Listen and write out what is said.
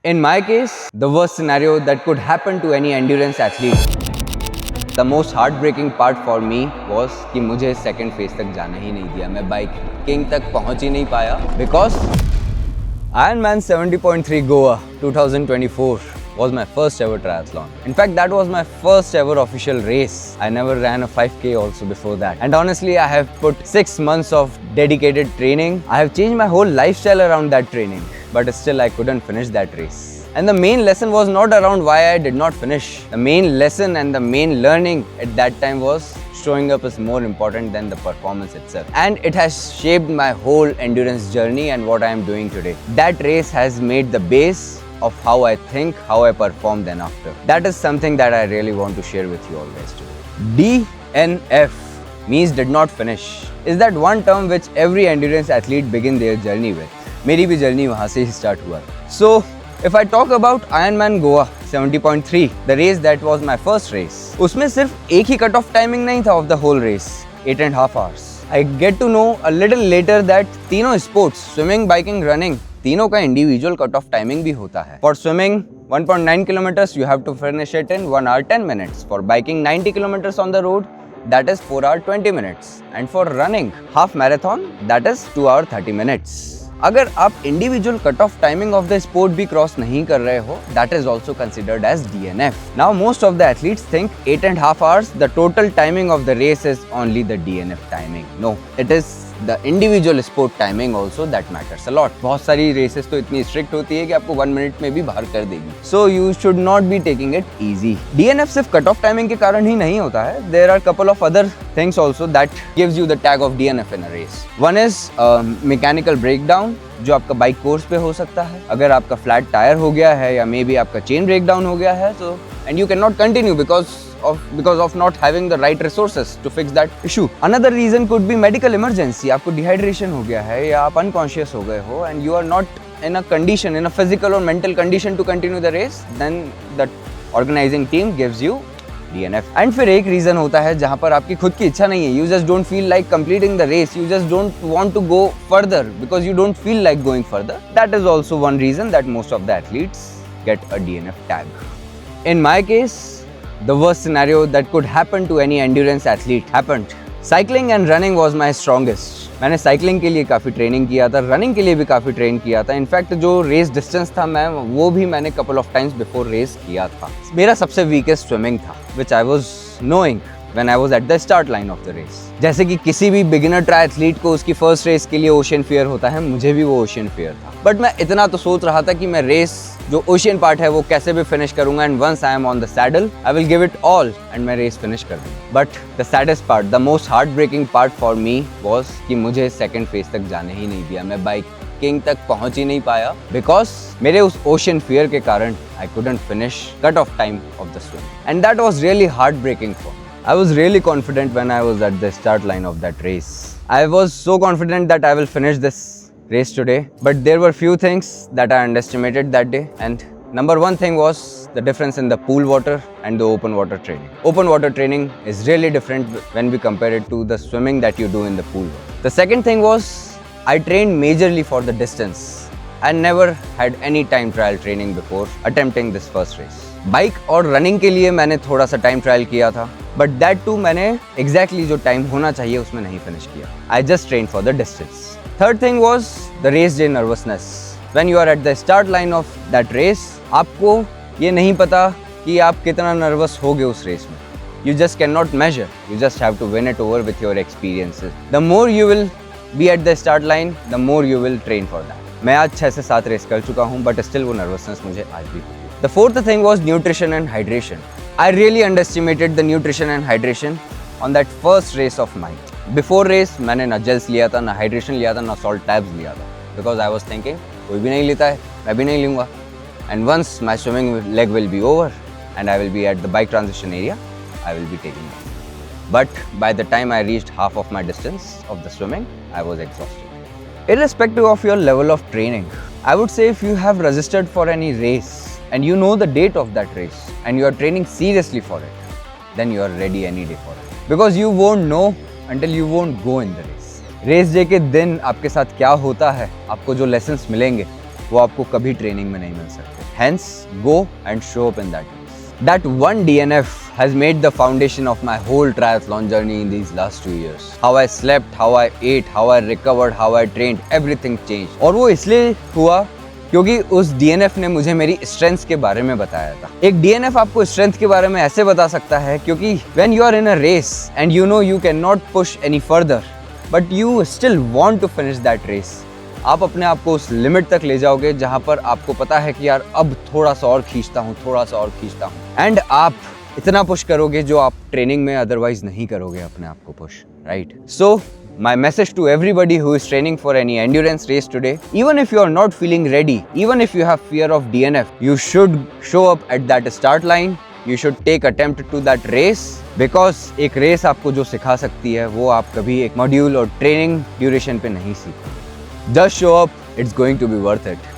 In my case, the worst scenario that could happen to any endurance athlete, the most heartbreaking part for me was कि मुझे second phase तक जाना ही नहीं दिया, मैं biking तक पहुंच ही नहीं पाया because Ironman 70.3 Goa 2024 was my first ever triathlon. In fact, that was my first ever official race. I never ran a 5K also before that. And honestly, I have put 6 months of dedicated training. I have changed my whole lifestyle around that training. But still, I couldn't finish that race. And the main lesson was not around why I did not finish. The main lesson and the main learning at that time was showing up is more important than the performance itself. And it has shaped my whole endurance journey and what I am doing today. That race has made the base of how I think, how I perform then after. That is something that I really want to share with you all guys today. DNF means did not finish. Is that one term which every endurance athlete begin their journey with. मेरी भी journey वहाँ से ही start हुआ. So if I talk about Ironman Goa 70.3, the race that was my first race, उसमें सिर्फ एक ही cut off timing नहीं था of the whole race, 8.5 hours. I get to know a little later that तीनों sports, swimming, biking, running, तीनों का individual cut off timing भी होता है. For swimming 1.9 kilometers you have to finish it in 1 hour 10 minutes. For biking 90 kilometers on the road, that is 4 hour 20 minutes. And for running half marathon, that is 2 hour 30 minutes. अगर आप individual cut off timing of the sport भी cross नहीं कर रहे हो, that is also considered as DNF. Now most of the athletes think 8.5 hours, the total timing of the race is only the DNF timing. No, it is the individual sport timing also that matters a lot. बहुत सारी races तो इतनी strict होती है कि आपको 1 minute में भी बाहर कर देगी. So you should not be taking it easy. DNF सिर्फ कट ऑफ टाइमिंग के कारण ही नहीं होता है. There are couple of other things also that gives you the tag of DNF in a race. One is mechanical breakdown, जो आपका bike course पे हो सकता है. अगर आपका फ्लैट टायर हो गया है या मे बी आपका चेन ब्रेकडाउन हो गया है, तो and you cannot continue because of not having the right resources to fix that issue. Another reason could be medical emergency. आपको dehydration हो गया है या आप unconscious हो गए हो and you are not in a condition, in a physical or mental condition to continue the race, then the organizing team gives you DNF. And फिर एक reason होता है जहाँ पर आपकी खुद की इच्छा नहीं है. You just don't feel like completing the race. You just don't want to go further because you don't feel like going further. That is also one reason that most of the athletes get a DNF tag. In my case, the worst scenario that could happen to any endurance athlete happened. Cycling and running was my strongest. मैंने cycling के लिए काफ़ी training किया था, running के लिए भी काफ़ी ट्रेन किया था. इनफैक्ट जो रेस डिस्टेंस था वो भी मैंने couple of times before race किया था. मेरा सबसे वीकेस्ट स्विमिंग था, which I was knowing when I was at the start line of the race. जैसे कि किसी भी बिगिनर ट्रायथलीट को उसकी फर्स्ट रेस के लिए ओशियन फियर होता है, मुझे भी वो ओशियन फियर था. बट मैं इतना तो सोच रहा था कि मैं रेस जो ओशियन पार्ट है वो कैसे भी फिनिश करूंगा and once I am on the saddle I will give it all and मैं रेस फिनिश कर दूंगा. But the saddest part, the most heartbreaking part for me was कि मुझे सेकेंड फेज तक जाने ही नहीं दिया, मैं बाइकिंग तक पहुंच ही नहीं पाया बिकॉज मेरे उस ओशियन फियर के कारण I couldn't finish cut off time of the swim and that was really heartbreaking for. I was really confident when I was at the start line of that race. I was so confident that I will finish this race today, but there were few things that I underestimated that day, and number one thing was the difference in the pool water and the open water training. Open water training is really different when we compare it to the swimming that you do in the pool water. The second thing was I trained majorly for the distance. I never had any time trial training before attempting this first race. Bike और running के लिए मैंने थोड़ा सा time trial किया था, but that too मैंने exactly जो टाइम होना चाहिए उसमें नहीं फिनिश किया. I just train for the distance. Third thing was the race day nervousness. When you are at the start line of that race, आपको ये नहीं पता कि आप कितना नर्वस होगे उस रेस में. You just can not measure, you just have to win it over with your experiences. The more you will be at the start line, the more you will train for that. मैं आज 6 से 7 race कर चुका हूँ, but still वो nervousness मुझे आज भी होती है. The fourth thing was nutrition and hydration. I really underestimated the nutrition and hydration on that first race of mine. Before race, मैंने ना gels लिया था, ना hydration लिया था, ना salt tabs लिया था. Because I was thinking, कोई भी नहीं लेता है, मैं भी नहीं लूँगा. And once my swimming leg will be over and I will be at the bike transition area, I will be taking it. But by the time I reached half of my distance of the swimming, I was exhausted. Irrespective of your level of training, I would say if you have registered for any race, and you know the date of that race and you are training seriously for it, then you are ready any day for it. Because you won't know until you won't go in the race. Race day के दिन आपके साथ क्या होता है, आपको जो lessons मिलेंगे, वो आपको कभी ट्रेनिंग में नहीं मिल सकते। Hence, go and show up in that race. That one DNF has made the foundation of my whole triathlon journey in these last 2 years. How I slept, how I ate, how I recovered, how I trained, everything changed. और वो इसलिए हुआ क्योंकि उस DNF ने मुझे मेरी strength के बारे में बताया था। एक DNF आपको स्ट्रेंथ के बारे में ऐसे बता सकता है क्योंकि when you are in a race and you know you cannot push any further, but you still want to finish that race. आप अपने आप को उस लिमिट तक ले जाओगे जहां पर आपको पता है कि यार अब थोड़ा सा और खींचता हूँ, थोड़ा सा और खींचता हूँ, एंड आप इतना पुश करोगे जो आप ट्रेनिंग में अदरवाइज नहीं करोगे अपने आप को push, right? So my message to everybody who is training for any endurance race today, even if you are not feeling ready, even if you have fear of DNF, you should show up at that start line. You should take attempt to that race, because एक race आपको जो सिखा सकती है वो आप कभी एक मॉड्यूल और ट्रेनिंग ड्यूरेशन पे नहीं सीखोगे। Just show up, it's going to be worth it.